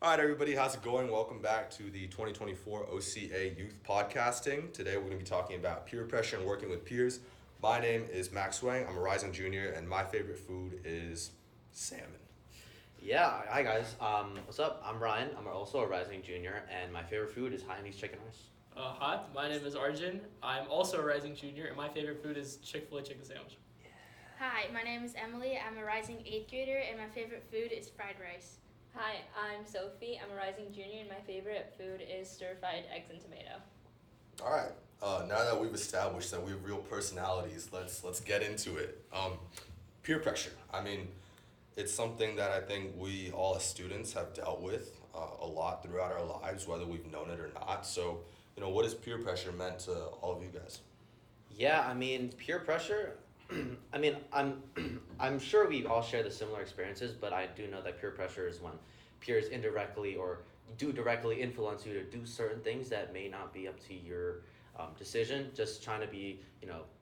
All right, everybody, how's it going? Welcome back to the 2024 OCA Youth Podcasting. Today, we're going to be talking about peer pressure and working with peers. My name is Max Wang. I'm a rising junior, and my favorite food is salmon. Yeah, hi guys. What's up? I'm Ryan. I'm also a rising junior, and my favorite food is Hainanese chicken rice. Hi, my name is Arjun. I'm also a rising junior, and my favorite food is Chick-fil-A chicken sandwich. Hi, my name is Emily. I'm a rising 8th grader, and my favorite food is fried rice. Hi, I'm Sophie. I'm a rising junior, and my favorite food is stir-fried eggs and tomato. All right, now that we've established that we have real personalities, let's get into it. Peer pressure. I mean, it's something that I think we all as students have dealt with a lot throughout our lives, whether we've known it or not. So, what has peer pressure meant to all of you guys? Yeah, I mean, peer pressure. I mean, I'm sure we all share the similar experiences, but I do know that peer pressure is when peers indirectly or do directly influence you to do certain things that may not be up to your decision. Just trying to be,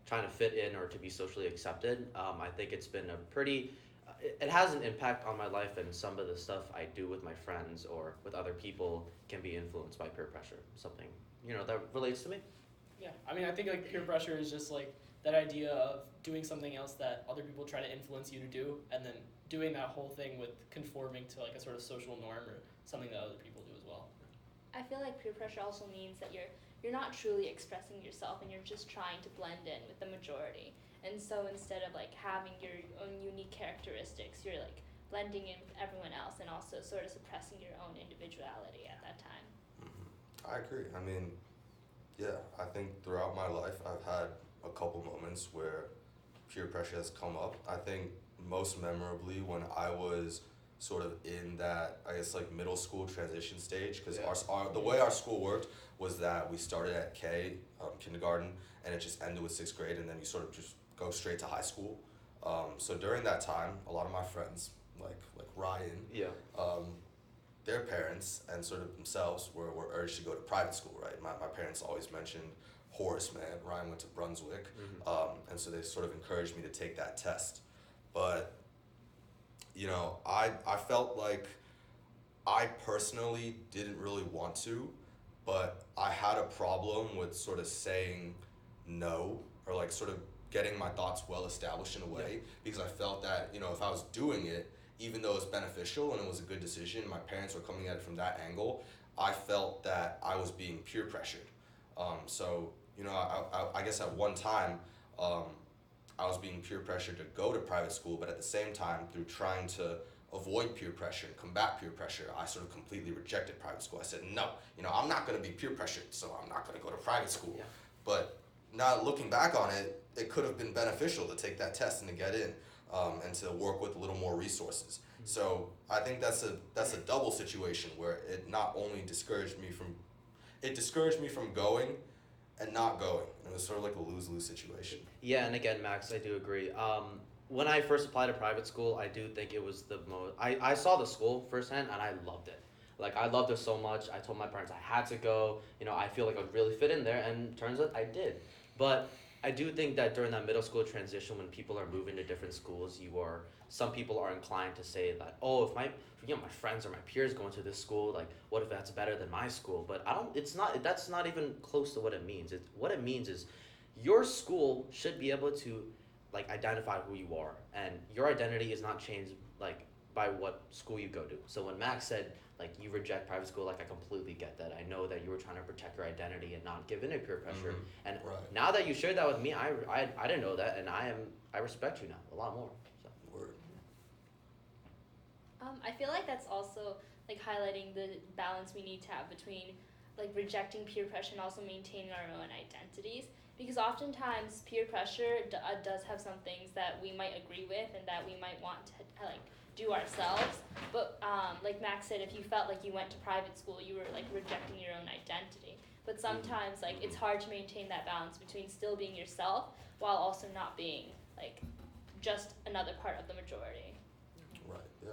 trying to fit in or to be socially accepted. I think it's been a pretty. It has an impact on my life, and some of the stuff I do with my friends or with other people can be influenced by peer pressure. Something that relates to me. Yeah, I mean, I think like peer pressure is just like that idea of doing something else that other people try to influence you to do, and then doing that whole thing with conforming to like a sort of social norm or something that other people do as well. I feel like peer pressure also means that you're not truly expressing yourself, and you're just trying to blend in with the majority. And so instead of like having your own unique characteristics, you're like blending in with everyone else, and also sort of suppressing your own individuality at that time. I agree. I mean, yeah, I think throughout my life I've had a couple moments where peer pressure has come up. I think most memorably when I was sort of in that, I guess, like middle school transition stage, because the way our school worked was that we started at kindergarten, and it just ended with sixth grade, and then you sort of just go straight to high school. So during that time, a lot of my friends, like Ryan, Yeah. their parents and sort of themselves were urged to go to private school, right? My parents always mentioned Horace Mann. Ryan went to Brunswick, and so they sort of encouraged me to take that test. But, I felt like I personally didn't really want to, but I had a problem with sort of saying no, or like sort of getting my thoughts well established in a way, because I felt that, if I was doing it, even though it was beneficial and it was a good decision, my parents were coming at it from that angle, I felt that I was being peer pressured. So, I guess at one time, I was being peer pressured to go to private school, but at the same time, through trying to avoid peer pressure and combat peer pressure, I sort of completely rejected private school. I said, no, I'm not going to be peer pressured, so I'm not going to go to private school. Yeah. But now looking back on it, it could have been beneficial to take that test and to get in, and to work with a little more resources. So I think that's a double situation where it not only discouraged me from going and not going. It was sort of like a lose-lose situation. Yeah, and again, Max, I do agree. When I first applied to private school, I do think it was the most. I saw the school firsthand, and I loved it. Like, I loved it so much. I told my parents I had to go. I feel like I would really fit in there, and turns out I did. But I do think that during that middle school transition, when people are moving to different schools, some people are inclined to say that, oh, if my friends or my peers going to this school, like, what if that's better than my school? But that's not even close to what it means. What it means is your school should be able to, like, identify who you are, and your identity is not changed, like, by what school you go to. So when Max said, like, you reject private school, like, I completely get that. I know that you were trying to protect your identity and not give in to peer pressure. And Right. now that you shared that with me, I didn't know that, and I respect you now a lot more. So. Word. I feel like that's also like highlighting the balance we need to have between like rejecting peer pressure and also maintaining our own identities, because oftentimes peer pressure does have some things that we might agree with and that we might want to like do ourselves, but like Max said, if you felt like you went to private school, you were like rejecting your own identity. But sometimes like it's hard to maintain that balance between still being yourself while also not being like just another part of the majority. Right, yeah.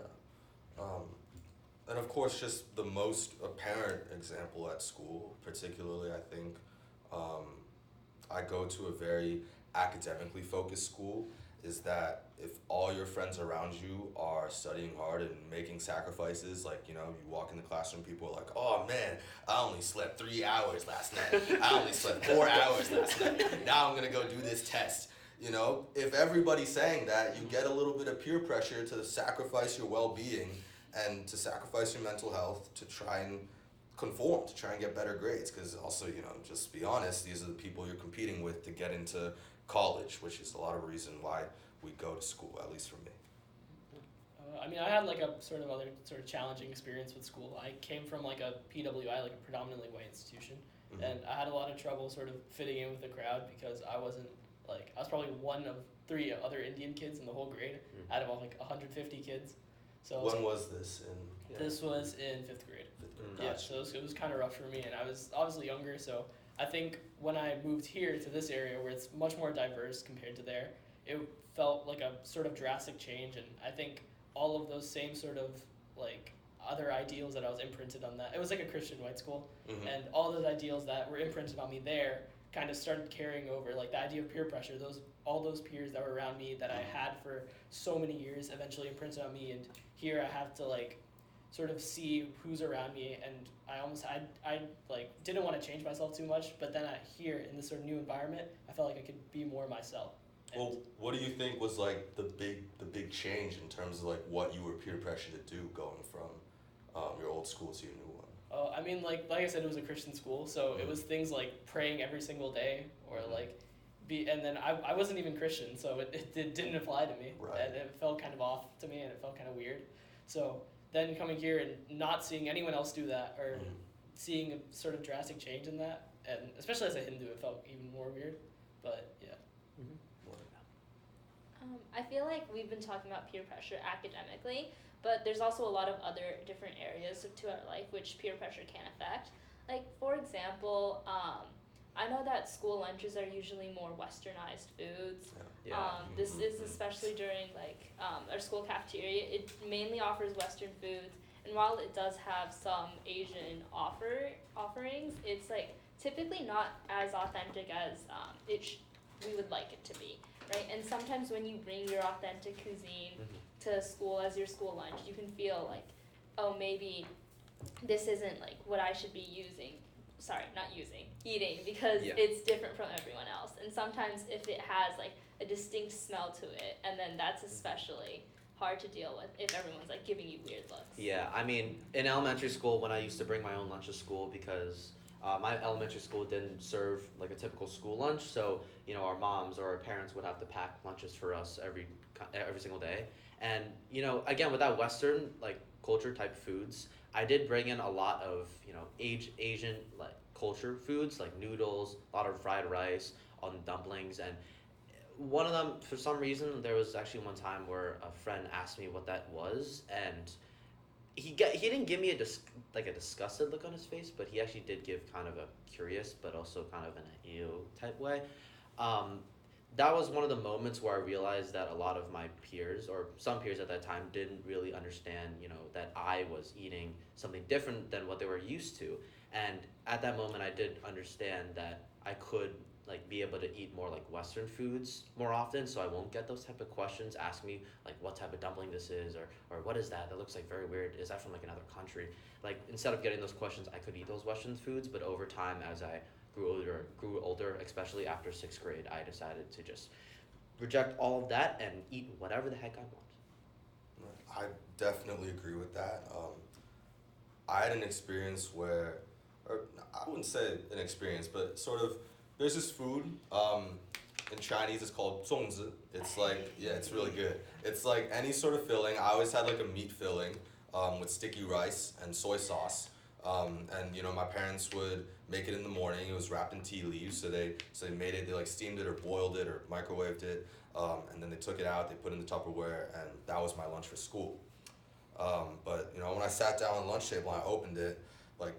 And of course, just the most apparent example at school, particularly, I think, I go to a very academically focused school, is that if all your friends around you are studying hard and making sacrifices, like, you walk in the classroom, people are like, oh man, I only slept 3 hours last night. I only slept 4 hours last night. Now I'm gonna go do this test. If everybody's saying that, you get a little bit of peer pressure to sacrifice your well-being and to sacrifice your mental health to try and conform, to try and get better grades. Because also, just be honest, these are the people you're competing with to get into college, which is a lot of reason why we go to school, at least for me. I had like a sort of challenging experience with school. I came from like a PWI, like a predominantly white institution, and I had a lot of trouble sort of fitting in with the crowd because I was probably one of 3 other Indian kids in the whole grade out of like 150 kids. So when was this This was in 5th grade. Gotcha. Yeah, so it was kind of rough for me, and I was obviously younger, so I think when I moved here to this area where it's much more diverse compared to there, it felt like a sort of drastic change, and I think all of those same sort of like other ideals that I was imprinted on that. It was like a Christian white school, and all those ideals that were imprinted on me there kind of started carrying over, like the idea of peer pressure. All those peers that were around me that I had for so many years eventually imprinted on me, and here I have to like sort of see who's around me, and I didn't want to change myself too much, but then here in this sort of new environment, I felt like I could be more myself. Well, what do you think was like the big change in terms of like what you were peer pressured to do going from your old school to your new one? Oh, like I said, it was a Christian school, so it was things like praying every single day, or like and then I wasn't even Christian, so it didn't apply to me, right. And it felt kind of off to me, and it felt kind of weird. So then coming here and not seeing anyone else do that, or seeing a sort of drastic change in that, and especially as a Hindu, it felt even more weird. But yeah. I feel like we've been talking about peer pressure academically, but there's also a lot of other different areas to our life which peer pressure can affect. Like, for example, I know that school lunches are usually more westernized foods. This is especially during our school cafeteria. It mainly offers Western foods, and while it does have some Asian offerings, it's like typically not as authentic as we would like it to be, right? And sometimes when you bring your authentic cuisine to school as your school lunch, you can feel like, oh, maybe this isn't like what I should be eating because it's different from everyone else. And sometimes if it has like a distinct smell to it, and then that's especially hard to deal with if everyone's like giving you weird looks. Yeah, in elementary school, when I used to bring my own lunch to school, because my elementary school didn't serve like a typical school lunch, so our moms or our parents would have to pack lunches for us every single day. And again, with that Western like culture type foods, I did bring in a lot of Asian like culture foods, like noodles, a lot of fried rice, dumplings, and one of them, for some reason, there was actually one time where a friend asked me what that was, and he didn't give me a disgusted look on his face, but he actually did give kind of a curious, but also kind of an ew type way. That was one of the moments where I realized that a lot of my peers, or some peers at that time, didn't really understand, that I was eating something different than what they were used to. And at that moment, I did understand that I could be able to eat more like Western foods more often, so I won't get those type of questions. Ask me like what type of dumpling this is, or what is that? That looks like very weird. Is that from like another country? Like, instead of getting those questions, I could eat those Western foods. But over time, as I grew older, especially after 6th grade, I decided to just reject all of that and eat whatever the heck I want. I definitely agree with that. I had an experience where, or I wouldn't say an experience, but sort of, there's this food, in Chinese it's called 粽子. It's like, it's really good. It's like any sort of filling. I always had like a meat filling with sticky rice and soy sauce. And my parents would make it in the morning. It was wrapped in tea leaves, so they made it. They like steamed it or boiled it or microwaved it, and then they took it out. They put it in the Tupperware, and that was my lunch for school. But when I sat down on the lunch table and I opened it, like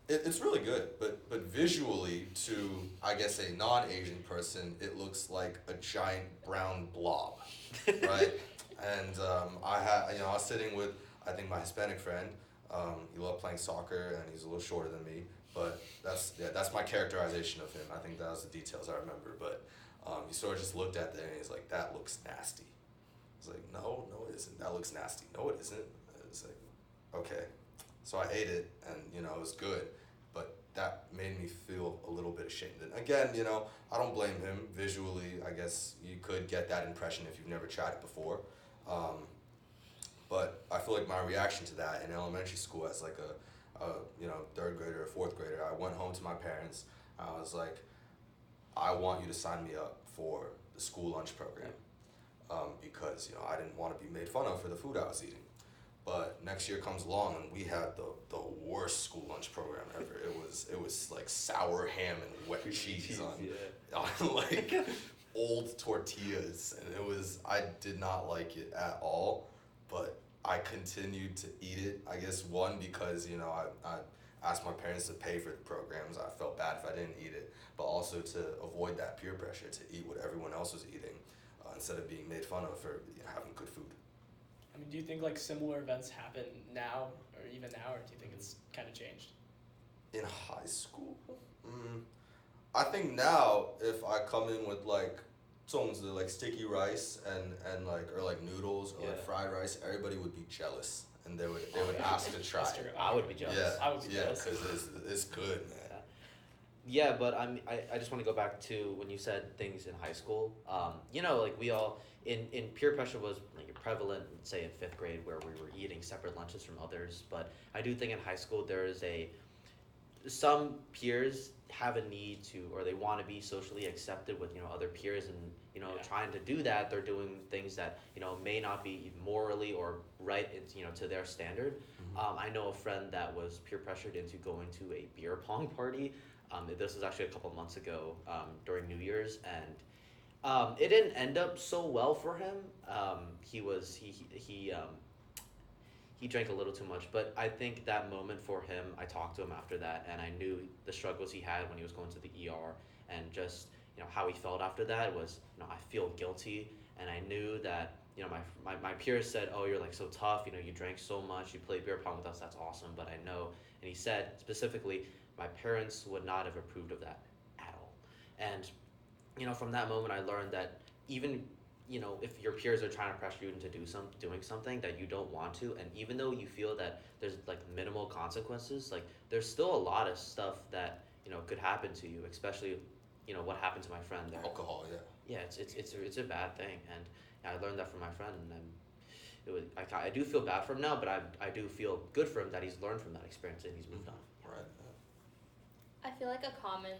it's really good. But visually, to I guess a non-Asian person, it looks like a giant brown blob, right? And I was sitting with I think my Hispanic friend. He loved playing soccer, and he's a little shorter than me. But that's my characterization of him. I think that was the details I remember. But He sort of just looked at that and he's like, "That looks nasty." I was like, "No, no, it isn't. That looks nasty." "No, it isn't." I was like, "Okay." So I ate it, and it was good, but that made me feel a little bit ashamed. And again, I don't blame him. Visually, I guess you could get that impression if you've never tried it before. But I feel like my reaction to that in elementary school as like a third grader or fourth grader, I went home to my parents. I was like, "I want you to sign me up for the school lunch program," because I didn't want to be made fun of for the food I was eating. But next year comes along and we had the worst school lunch program ever. It was like sour ham and wet cheese on like old tortillas, and I did not like it at all. But I continued to eat it. I guess one because I asked my parents to pay for the programs. I felt bad if I didn't eat it, but also to avoid that peer pressure to eat what everyone else was eating, instead of being made fun of for having good food. I mean, do you think like similar events happen now, or even now, or do you think it's kind of changed? In high school, I think now if I come in with like like sticky rice and like noodles or like fried rice, everybody would be jealous and they would ask to try That's true. it. I would be jealous. Yeah, I would be jealous. because it's good, man. Yeah, but I just want to go back to when you said things in high school. Like we all in peer pressure was like prevalent, let's say in 5th grade, where we were eating separate lunches from others. But I do think in high school there is some peers have a need to, or they want to be socially accepted with other peers, and trying to do that, they're doing things that may not be morally or right to their standard. I know a friend that was peer pressured into going to a beer pong party. This was actually a couple months ago during New Year's, and it didn't end up so well for him. He drank a little too much, but I think that moment for him, I talked to him after that, and I knew the struggles he had when he was going to the ER, and just how he felt after that was I feel guilty, and I knew that my peers said, "Oh, you're like so tough, you drank so much, you played beer pong with us, that's awesome," but I know, and he said specifically, my parents would not have approved of that at all. And from that moment I learned that even if your peers are trying to pressure you into doing something that you don't want to, and even though you feel that there's like minimal consequences, like there's still a lot of stuff that could happen to you, especially what happened to my friend there. Alcohol, Yeah, it's a bad thing, and I learned that from my friend, and I do feel bad for him now, but I do feel good for him that he's learned from that experience and he's moved on. Right. I feel like a common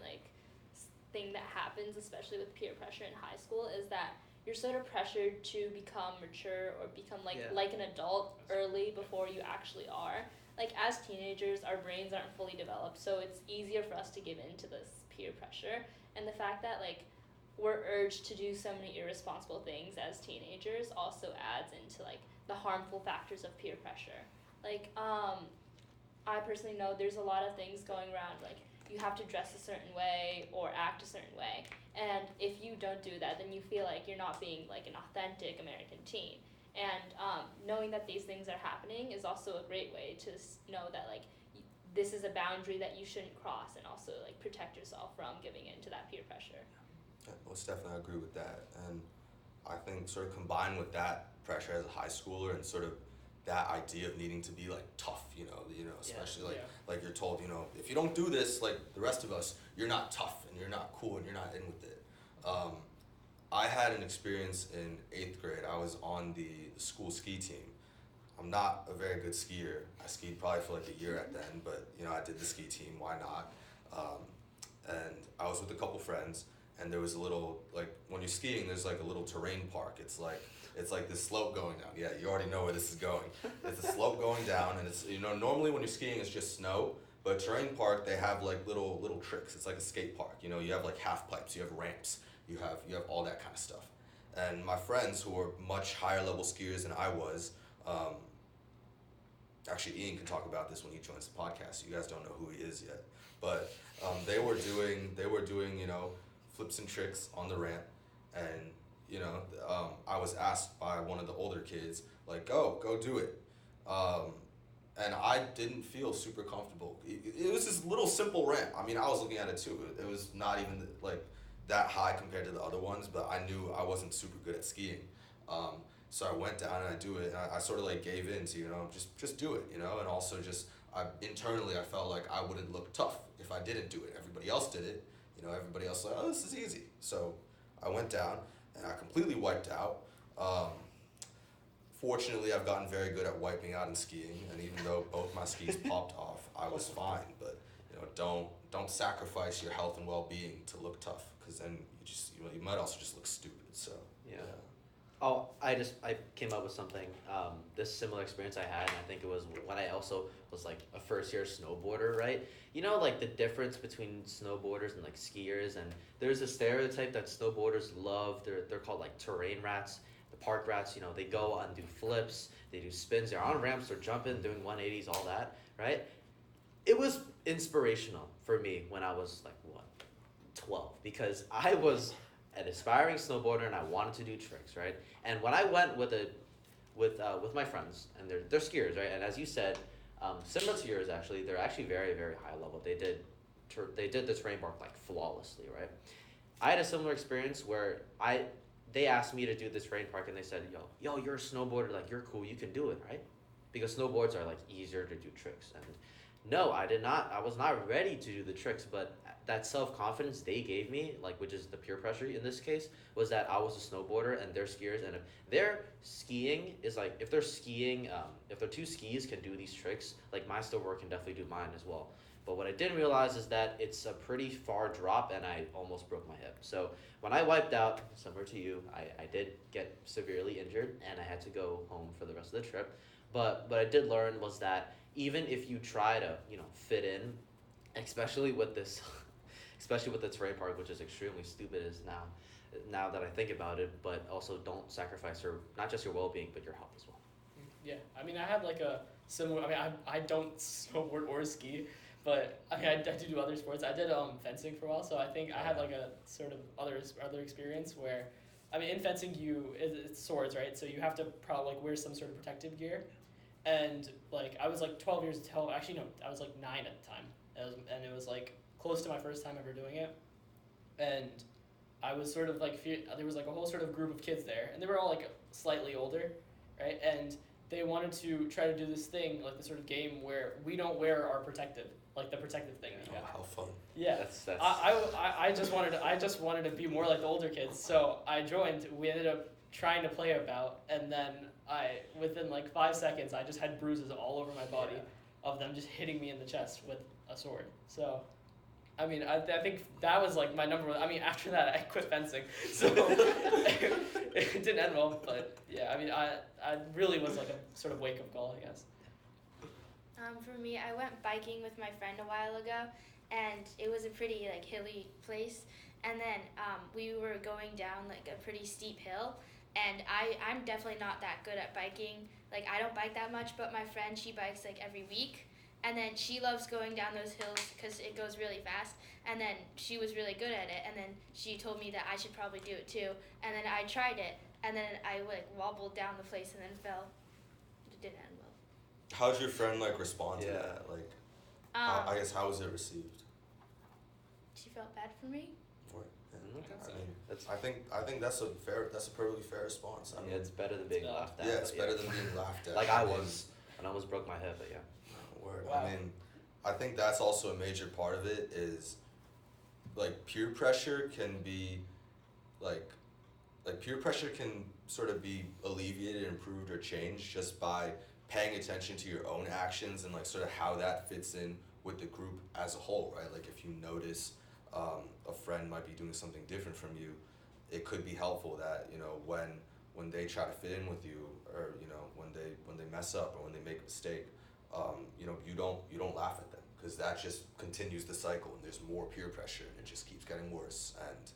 thing that happens, especially with peer pressure in high school, is that you're sort of pressured to become mature or become like an adult early before you actually are. Like as teenagers, our brains aren't fully developed, so it's easier for us to give in to this peer pressure. And the fact that we're urged to do so many irresponsible things as teenagers also adds into the harmful factors of peer pressure. I personally know there's a lot of things going around, you have to dress a certain way or act a certain way, and if you don't do that, then you feel like you're not being an authentic American teen. And knowing that these things are happening is also a great way to know that this is a boundary that you shouldn't cross, and also protect yourself from giving in to that peer pressure. Yeah, most definitely I agree with that. And I think sort of combined with that pressure as a high schooler and sort of that idea of needing to be tough, especially like you're told, if you don't do this like the rest of us, you're not tough and you're not cool and you're not in with it. I had an experience in 8th grade. I was on the school ski team. I'm not a very good skier. I skied probably for a year at then, but I did the ski team, why not? And I was with a couple friends, and there was a little, when you're skiing, there's a little terrain park. It's like this slope going down. Yeah, you already know where this is going. It's a slope going down, and it's normally when you're skiing it's just snow, but terrain park they have little tricks. It's like a skate park. You have half pipes, you have ramps, you have all that kind of stuff. And my friends who were much higher level skiers than I was, actually Ian can talk about this when he joins the podcast. You guys don't know who he is yet, but they were doing flips and tricks on the ramp, and I was asked by one of the older kids, go do it. And I didn't feel super comfortable. It was this little simple ramp. I mean, I was looking at it too. It was not even that high compared to the other ones, but I knew I wasn't super good at skiing. So I went down and I do it, and I sort of like gave in to, just do it, and also just, internally I felt like I wouldn't look tough if I didn't do it. Everybody else did it, everybody else like, oh, this is easy. So I went down and I completely wiped out. Fortunately, I've gotten very good at wiping out in skiing, and even though both my skis popped off, I was fine. But don't sacrifice your health and well-being to look tough, because then you might also just look stupid. So Yeah. Oh, I came up with something. This similar experience I had, and I think it was when I also was like a first year snowboarder, right? Like the difference between snowboarders and like skiers, and there's a stereotype that snowboarders love. They're called like terrain rats. The park rats, they go and do flips, they do spins, they're on ramps, they're jumping, doing 180s, all that, right? It was inspirational for me when I was like 12, because I was an aspiring snowboarder and I wanted to do tricks, right? And when I went with my friends, and they're skiers, right? And as you said, similar to yours actually, they're actually very, very high level. They did the terrain park like flawlessly, right? I had a similar experience where they asked me to do this terrain park, and they said, yo, you're a snowboarder, like you're cool, you can do it, right? Because snowboards are like easier to do tricks. And no, I was not ready to do the tricks, but that self-confidence they gave me, like, which is the peer pressure in this case, was that I was a snowboarder and they're skiers, and if their skiing is like, if they're skiing, if their two skis can do these tricks, like my snowboard can definitely do mine as well. But what I didn't realize is that it's a pretty far drop, and I almost broke my hip. So when I wiped out, similar to you, I did get severely injured, and I had to go home for the rest of the trip. But what I did learn was that even if you try to, fit in, especially with this, especially with the terrain park, which is extremely stupid is now that I think about it, but also don't sacrifice not just your well-being, but your health as well. Yeah, I mean, I had like a similar. I mean, I don't snowboard or ski, but I mean, I do other sports. I did fencing for a while, so I think I had like a sort of other experience where, I mean, in fencing it's swords, right? So you have to probably like wear some sort of protective gear, and like I was like 12 years old. Actually, no, I was like 9 at the time, and it was like close to my first time ever doing it, and I was sort of like there was like a whole sort of group of kids there, and they were all like slightly older, right? And they wanted to try to do this thing, like this sort of game where we don't wear our protective thing that you have. how fun. Yeah, That's I just wanted to be more like the older kids, so I joined. We ended up trying to play a bout, and then within like 5 seconds, I just had bruises all over my body of them just hitting me in the chest with a sword. So, I mean, I think that was like my number one. I mean, after that, I quit fencing, so it didn't end well. But yeah, I mean, I really was like a sort of wake-up call, I guess. For me, I went biking with my friend a while ago, and it was a pretty like hilly place. And then we were going down like a pretty steep hill, and I'm definitely not that good at biking. Like I don't bike that much, but my friend, she bikes like every week. And then she loves going down those hills because it goes really fast. And then she was really good at it. And then she told me that I should probably do it too. And then I tried it. And then I like wobbled down the place and then fell. It didn't end well. How's your friend like respond to Yeah. that? Like, I guess how was it received? She felt bad for me. I think that's a perfectly fair response. I mean, It's better than being laughed at. yeah, it's but better than being laughed at. Like I was, and I almost broke my hip, but yeah. Word. Wow. I mean, I think that's also a major part of it is, like, peer pressure can be, like peer pressure can sort of be alleviated, improved, or changed just by paying attention to your own actions and like sort of how that fits in with the group as a whole, right? Like if you notice a friend might be doing something different from you, it could be helpful that when they try to fit in with you, or when they mess up or when they make a mistake, you don't laugh at them, because that just continues the cycle and there's more peer pressure and it just keeps getting worse, and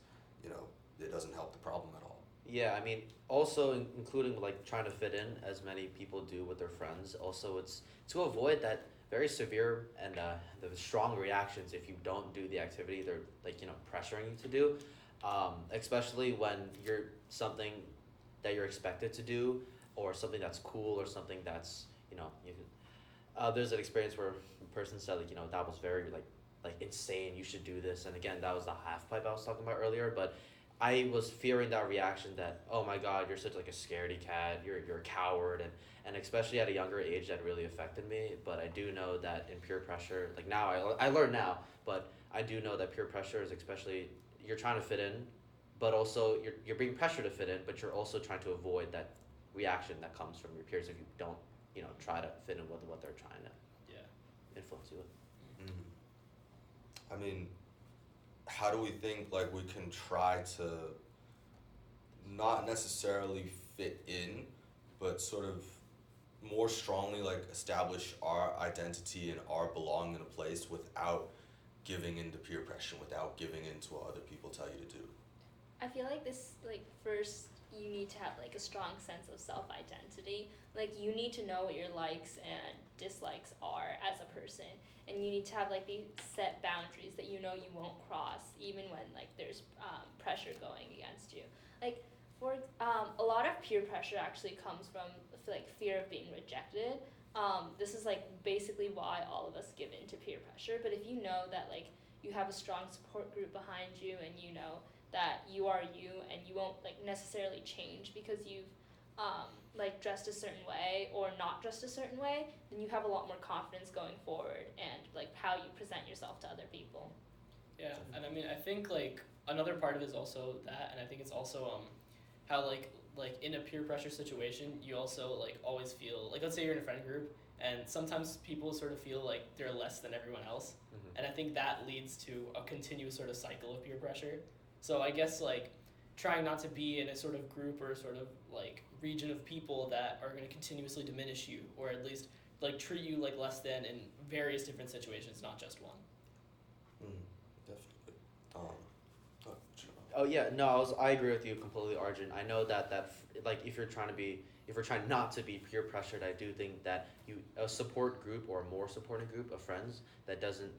it doesn't help the problem at all. Yeah, I mean, also including like trying to fit in as many people do with their friends. Also, it's to avoid that very severe and the strong reactions if you don't do the activity they're like pressuring you to do, especially when you're something that you're expected to do, or something that's cool, or something that's you can. There's an experience where a person said like that was very like like insane, you should do this. And again, that was the half pipe I was talking about earlier. But I was fearing that reaction that, oh my God, you're such like a scaredy cat, you're a coward, and especially at a younger age that really affected me. But I do know that in peer pressure, like now I learn now, but I do know that peer pressure is especially, you're trying to fit in, but also you're being pressured to fit in, but you're also trying to avoid that reaction that comes from your peers if you don't, try to fit in with what they're trying to Yeah. influence you with. I mean, how do we think like we can try to not necessarily fit in, but sort of more strongly like establish our identity and our belonging in a place without giving into peer pressure, without giving into what other people tell you to do? I feel like this, like, first you need to have like a strong sense of self-identity. Like, you need to know what your likes and dislikes are as a person, and you need to have like these set boundaries that you won't cross, even when like there's pressure going against you. Like, for a lot of peer pressure actually comes from like fear of being rejected. This is like basically why all of us give in to peer pressure. But if you know that like you have a strong support group behind you, and you know that you are you and you won't like necessarily change because you've like dressed a certain way or not dressed a certain way, then you have a lot more confidence going forward and like how you present yourself to other people. Yeah, and I mean, I think like another part of it is also that, and I think it's also how like in a peer pressure situation, you also like always feel like, let's say you're in a friend group, and sometimes people sort of feel like they're less than everyone else, and I think that leads to a continuous sort of cycle of peer pressure. So I guess like trying not to be in a sort of group or sort of like region of people that are going to continuously diminish you, or at least like treat you like less than in various different situations, not just one. Definitely. Sure. Oh yeah, no, I agree with you completely, Arjun. I know that like if you're trying not to be peer pressured, I do think that a support group or a more supporting group of friends that doesn't,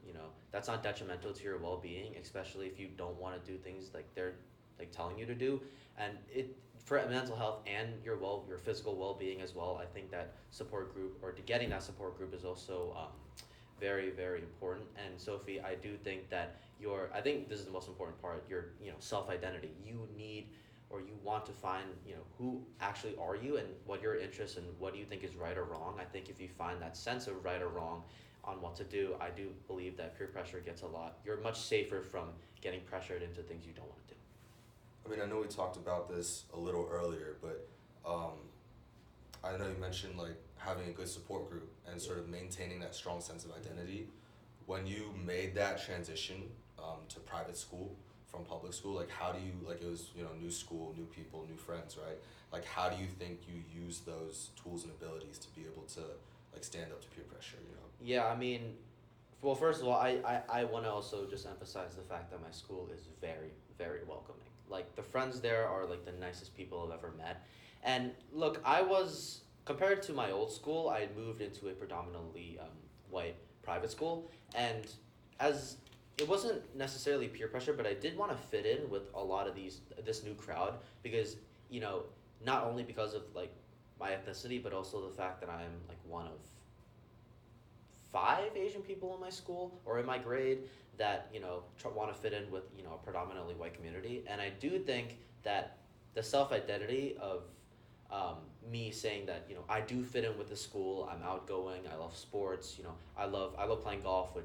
that's not detrimental to your well-being, especially if you don't want to do things like they're like telling you to do, and it for mental health and your physical well-being as well. I think that support group, or getting that support group, is also very, very important. And Sophie, I do think that I think this is the most important part, your self-identity. You need, or you want to find, who actually are you and what your interests and what do you think is right or wrong. I think if you find that sense of right or wrong on what to do, I do believe that peer pressure you're much safer from getting pressured into things you don't want to do. I mean, I know we talked about this a little earlier, but I know you mentioned like having a good support group and sort of maintaining that strong sense of identity. When you made that transition to private school from public school, like how do you, like it was, new school, new people, new friends, right? Like how do you think you use those tools and abilities to be able to like stand up to peer pressure, Yeah, I mean, well, first of all, I want to also just emphasize the fact that my school is very, very welcoming. Like, the friends there are like the nicest people I've ever met. And look, compared to my old school, I had moved into a predominantly white private school, and as it wasn't necessarily peer pressure, but I did want to fit in with a lot of this new crowd, because not only because of like my ethnicity, but also the fact that I'm like one of 5 Asian people in my school or in my grade that want to fit in with a predominantly white community. And I do think that the self-identity of me saying that I do fit in with the school, I'm outgoing, I love sports, I love playing golf,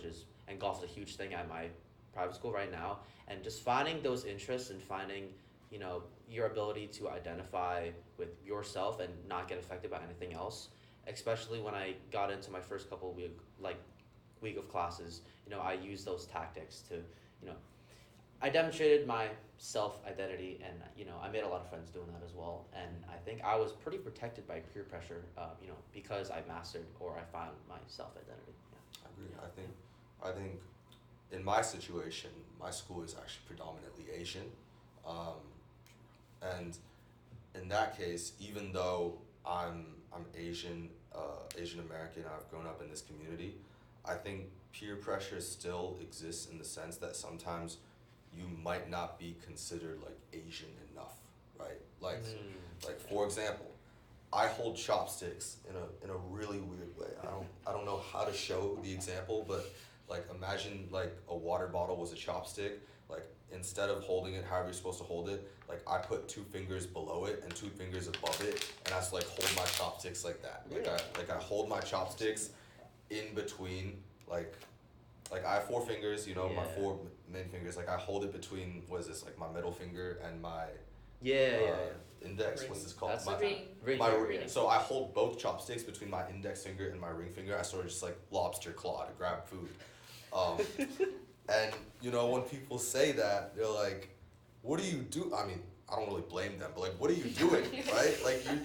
and golf is a huge thing at my private school right now, and just finding those interests and finding your ability to identify with yourself and not get affected by anything else. Especially when I got into my first couple week of classes, I used those tactics to, I demonstrated my self-identity, and I made a lot of friends doing that as well. And I think I was pretty protected by peer pressure, because I mastered, or I found my self-identity. Yeah. I agree. I think in my situation, my school is actually predominantly Asian, and in that case, even though I'm Asian, Asian American, I've grown up in this community, I think peer pressure still exists in the sense that sometimes you might not be considered like Asian enough, right? Like for example, I hold chopsticks in a really weird way. I don't know how to show the example, but like imagine like a water bottle was a chopstick. Like instead of holding it however you're supposed to hold it, like I put 2 fingers below it and 2 fingers above it, and I just like hold my chopsticks like that. I hold my chopsticks in between like I have 4 fingers, you know, my Yeah. four main fingers. Like I hold it between what is this, like my middle finger and my index. Ring. What's this called? That's My, Ring. my finger, ring. yeah. So I hold both chopsticks between my index finger and my ring finger. I sort of just like lobster claw to grab food. And you know when people say that, they're like, "What do you do?" I mean, I don't really blame them, but like, what are you doing, right? Like you.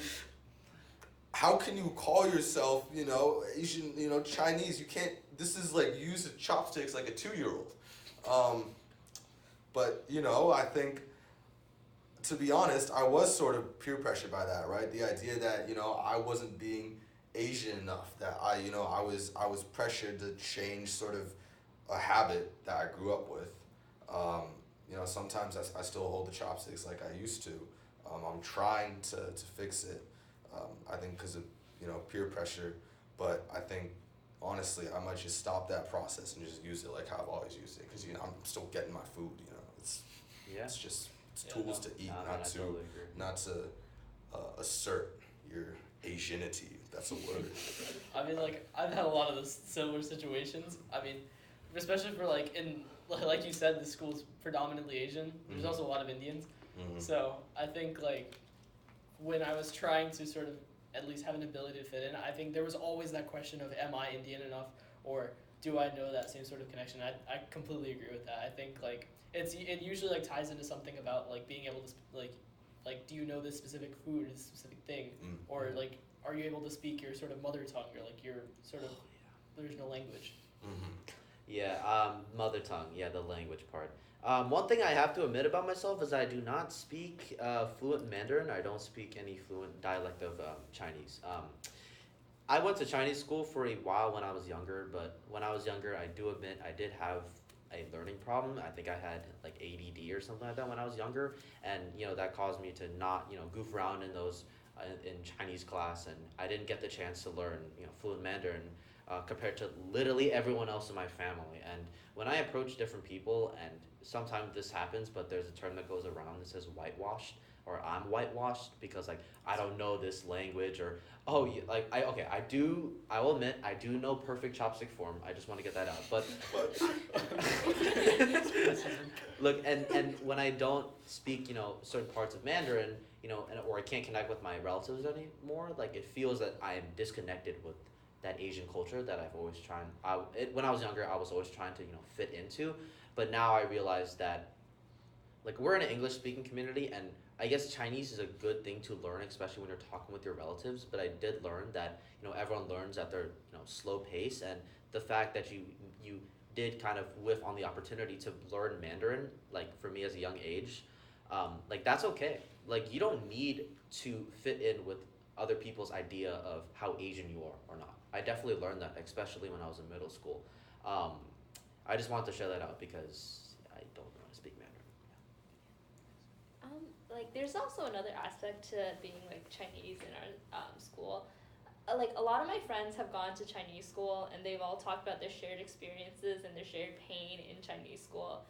How can you call yourself, you know, Asian, you know, Chinese? You can't. This is like use chopsticks like a 2-year-old. But you know, I think, to be honest, I was sort of peer pressured by that, right? The idea that, you know, I wasn't being Asian enough, that I was pressured to change sort of a habit that I grew up with. You know, sometimes I still hold the chopsticks like I used to. I'm trying to fix it. I think because of, you know, peer pressure, but I think honestly I might just stop that process and just use it like how I've always used it, because, you know, I'm still getting my food. You know, it's just tools to eat, I totally agree. not to assert your Asianity. If that's a word. I mean, like, I've had a lot of those similar situations. I mean, especially for, like, like you said, the school's predominantly Asian. There's Mhm. also a lot of Indians. Mhm. So I think, like, when I was trying to sort of at least have an ability to fit in, I think there was always that question of, am I Indian enough, or do I know that same sort of connection? I completely agree with that. I think, like, it usually, like, ties into something about, like, being able to like do you know this specific food or this specific thing, Mm. or like are you able to speak your sort of mother tongue, or like your sort of original language. Mhm. Yeah, mother tongue. Yeah, the language part. One thing I have to admit about myself is I do not speak fluent Mandarin. I don't speak any fluent dialect of Chinese. I went to Chinese school for a while when I was younger, but when I was younger, I do admit I did have a learning problem. I think I had like ADD or something like that when I was younger, and you know that caused me to not, you know, goof around in those in Chinese class, and I didn't get the chance to learn, you know, fluent Mandarin compared to literally everyone else in my family. And when I approach different people, and sometimes this happens, but there's a term that goes around that says whitewashed, or I'm whitewashed because like I don't know this language, or oh like I will admit I do know perfect chopstick form. I just want to get that out. But look, and when I don't speak, you know, certain parts of Mandarin, you know, or I can't connect with my relatives anymore, like it feels that I am disconnected with that Asian culture that I've always when I was younger, I was always trying to, you know, fit into. But now I realize that, like, we're in an English speaking community, and I guess Chinese is a good thing to learn, especially when you're talking with your relatives. But I did learn that, you know, everyone learns at their, you know, slow pace, and the fact that you did kind of whiff on the opportunity to learn Mandarin, like for me as a young age, like that's okay. Like you don't need to fit in with other people's idea of how Asian you are or not. I definitely learned that, especially when I was in middle school. I just wanted to share that out because I don't know how to speak Mandarin. Like there's also another aspect to being like Chinese in our school. Like a lot of my friends have gone to Chinese school, and they've all talked about their shared experiences and their shared pain in Chinese school.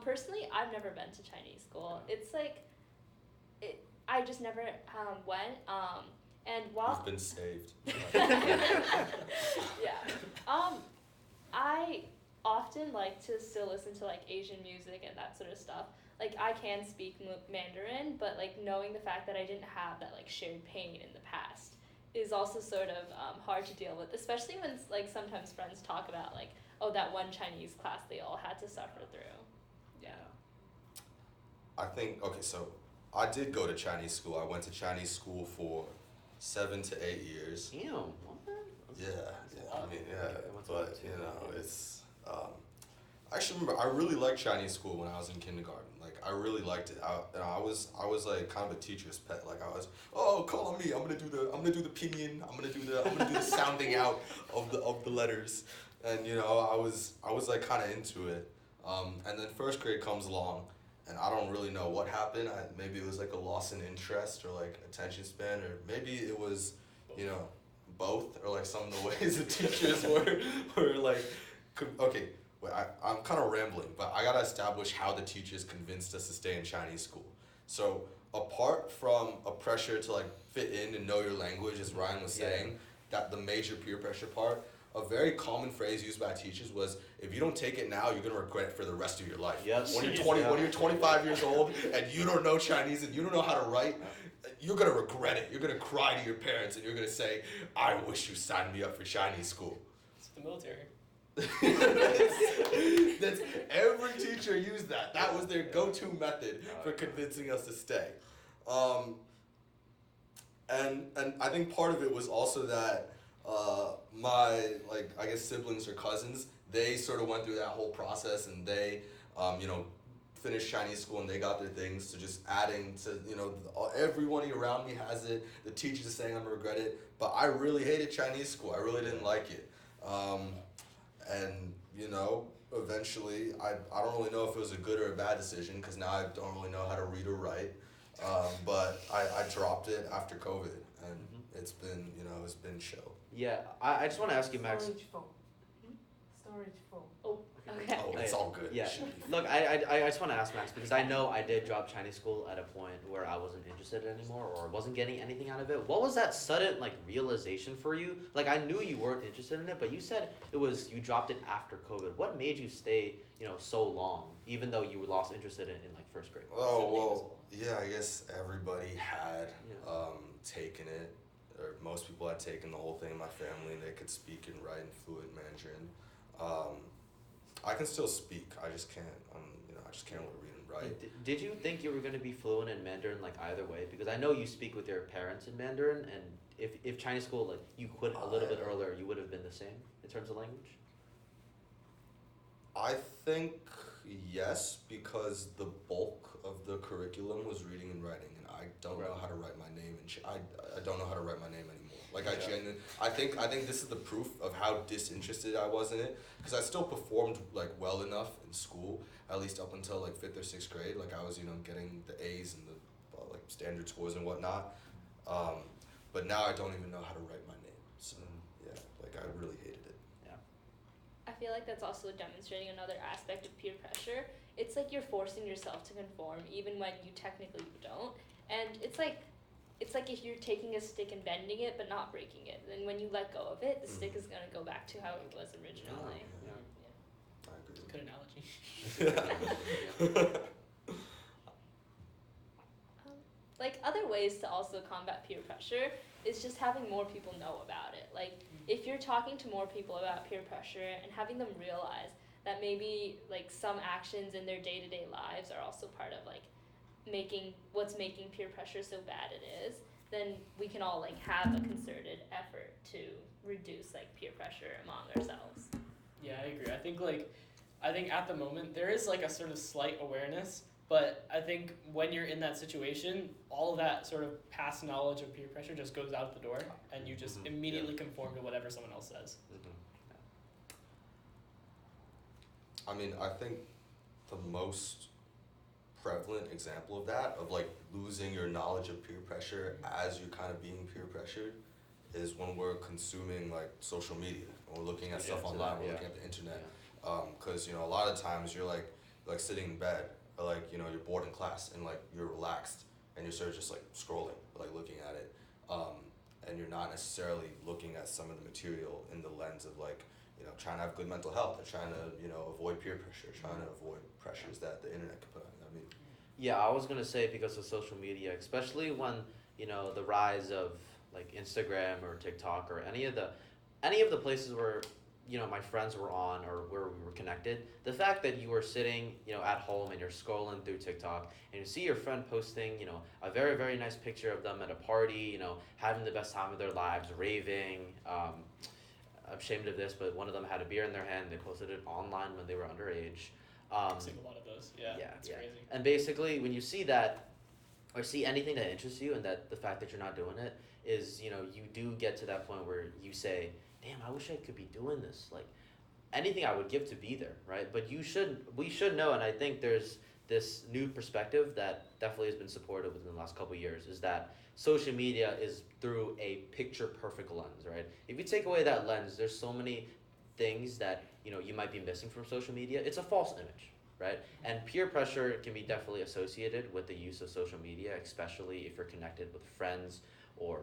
Personally, I've never been to Chinese school. It's like, I just never went. And while You've been saved. yeah, I often like to still listen to like Asian music and that sort of stuff. Like I can speak Mandarin, but like knowing the fact that I didn't have that like shared pain in the past is also sort of hard to deal with, especially when like sometimes friends talk about like, oh, that one Chinese class they all had to suffer through. Yeah. I think, okay, so I did go to Chinese school. I went to Chinese school for 7 to 8 years. Damn, what? Yeah, I mean, yeah, Okay, what's but up? you know, it's. I actually remember I really liked Chinese school when I was in kindergarten. Like I really liked it. I was like kind of a teacher's pet. Like I was, oh, call on me. I'm gonna do the pinyin. I'm gonna do the sounding out of the letters. And you know, I was like kind of into it. And then first grade comes along, and I don't really know what happened. Maybe it was like a loss in interest, or like attention span, or maybe it was, you know, both, or like some of the ways the teachers were like Okay, wait, I'm kind of rambling, but I gotta establish how the teachers convinced us to stay in Chinese school. So apart from a pressure to like fit in and know your language, as Ryan was Yeah. saying, that the major peer pressure part, a very common phrase used by teachers was, if you don't take it now, you're gonna regret it for the rest of your life. Yes. When you're 20, Yeah. when you're 25 years old and you don't know Chinese and you don't know how to write, you're gonna regret it. You're gonna cry to your parents and you're gonna say, I wish you signed me up for Chinese school. It's the military. That's every teacher used that. That was their go-to method for convincing us to stay. And I think part of it was also that my I guess siblings or cousins, they sort of went through that whole process and they finished Chinese school and they got their things. So just adding to everybody around me has it. The teachers are saying I'm gonna regret it, but I really hated Chinese school. I really didn't like it. And eventually I don't really know if it was a good or a bad decision because now I don't really know how to read or write. But I dropped it after COVID and it's been it's been chill. Yeah, I just want to ask you, Max. Storage full. Storage full. Oh, okay. Oh, it's all good. Yeah. It should be fine. Look, I just want to ask Max because I know I did drop Chinese school at a point where I wasn't interested anymore or wasn't getting anything out of it. What was that sudden realization for you? Like I knew you weren't interested in it, but you said it was you dropped it after COVID. What made you stay so long, even though you were lost interested in first grade? Oh well, yeah. I guess everybody had taken it, or most people had taken the whole thing in my family, and they could speak and write in fluent Mandarin. I can still speak. I just can't. I just can't really read and write. Did you think you were going to be fluent in Mandarin either way? Because I know you speak with your parents in Mandarin, and if Chinese school you quit a little bit earlier, you would have been the same in terms of language. I think yes, because the bulk of the curriculum was reading and writing, and I don't know how to write my name, and I don't know how to write my name anymore. I think this is the proof of how disinterested I was in it, because I still performed well enough in school, at least up until 5th or 6th grade. I was getting the A's and the standard scores and whatnot. But now I don't even know how to write my name. So yeah, I really hated it. I feel like that's also demonstrating another aspect of peer pressure. It's you're forcing yourself to conform even when you technically don't. And it's like if you're taking a stick and bending it but not breaking it. Then when you let go of it, the stick is going to go back to how it was originally. I agree. Good analogy. Other ways to also combat peer pressure is just having more people know about it. If you're talking to more people about peer pressure and having them realize that maybe some actions in their day-to-day lives are also part of making peer pressure so bad it is, then we can all have a concerted effort to reduce peer pressure among ourselves. Yeah, I agree. I think at the moment there is a sort of slight awareness, but I think when you're in that situation, all of that sort of past knowledge of peer pressure just goes out the door, and you just immediately conform to whatever someone else says. I mean, I think the most prevalent example of that, of losing your knowledge of peer pressure as you're kind of being peer pressured, is when we're consuming social media, and we're looking at stuff online, we're looking at the internet. Because a lot of times you're sitting in bed, or you're bored in class, and you're relaxed, and you're sort of just scrolling, looking at it, and you're not necessarily looking at some of the material in the lens of trying to have good mental health, or trying to avoid peer pressure, trying to avoid pressures that the internet can put on you. I mean, yeah, I was gonna say because of social media, especially when the rise of Instagram or TikTok or any of the places where my friends were on or where we were connected, the fact that you were sitting at home and you're scrolling through TikTok and you see your friend posting a very, very nice picture of them at a party, having the best time of their lives, raving. I'm ashamed of this, but one of them had a beer in their hand. They posted it online when they were underage. I've seen a lot of those. Yeah, it's crazy. And basically, when you see that, or see anything that interests you, and that the fact that you're not doing it is, you do get to that point where you say, "Damn, I wish I could be doing this." Anything I would give to be there, right? But we should know, and I think there's this new perspective that definitely has been supported within the last couple of years, is that social media is through a picture perfect lens, right? If you take away that lens, there's so many things that you might be missing from social media. It's a false image, right? And peer pressure can be definitely associated with the use of social media, especially if you're connected with friends or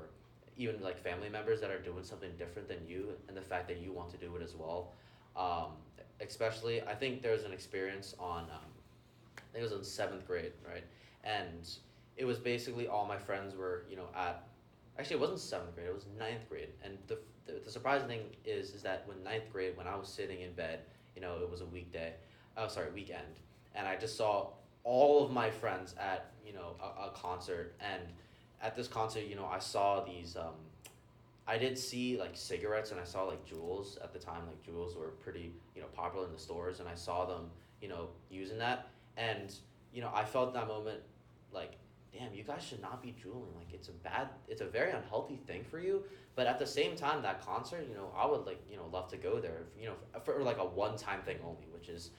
even like family members that are doing something different than you, and the fact that you want to do it as well. Especially, I think there's an experience on, I think it was in seventh grade, right? And it was basically all my friends were, at, actually it wasn't seventh grade, it was ninth grade. And the surprising thing is that when ninth grade, when I was sitting in bed, it was a weekend, and I just saw all of my friends at, a concert. And at this concert, I saw these, I did see like cigarettes, and I saw like Juuls at the time. Like Juuls were pretty, popular in the stores, and I saw them, using that. And, I felt that moment like, damn, you guys should not be juuling. Like, it's a very unhealthy thing for you. But at the same time, that concert, I would like, love to go there, for like a one-time thing only, which is,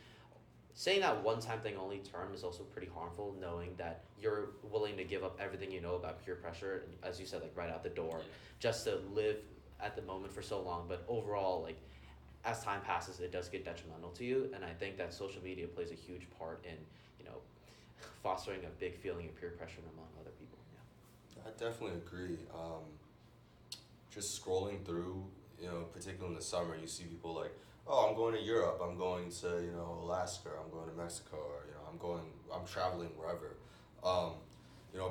saying that one-time thing only term is also pretty harmful, knowing that you're willing to give up everything you know about peer pressure, and as you said, like right out the door, just to live at the moment for so long. But overall, like, as time passes, it does get detrimental to you. And I think that social media plays a huge part in, fostering a big feeling of peer pressure among other people. I definitely agree. Just scrolling through, particularly in the summer, you see people like, oh, I'm going to Europe, I'm going to, Alaska, I'm going to Mexico, or, I'm traveling wherever.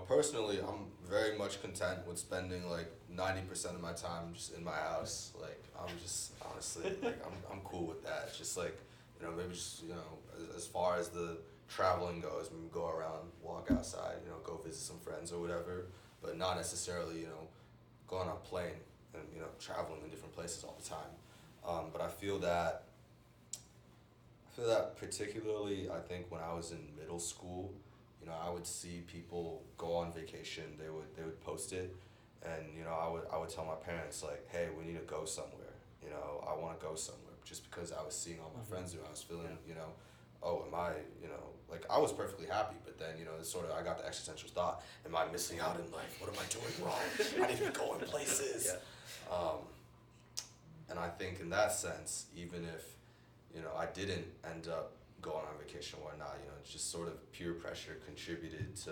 Personally, I'm very much content with spending like 90% of my time just in my house. Like, I'm just, honestly, like, I'm cool with that. Just like, maybe just, as far as the traveling goes, maybe go around, walk outside, go visit some friends or whatever, but not necessarily, go on a plane and, traveling in different places all the time. But I feel that particularly, I think when I was in middle school, I would see people go on vacation, they would post it, and, I would tell my parents like, hey, we need to go somewhere, I want to go somewhere, just because I was seeing all my friends do it. I was feeling, oh, am I, like, I was perfectly happy, but then, it's sort of, I got the existential thought, am I missing out in life? What am I doing wrong? I need to be going places. And I think in that sense, even if, I didn't end up going on vacation or whatnot, just sort of peer pressure contributed to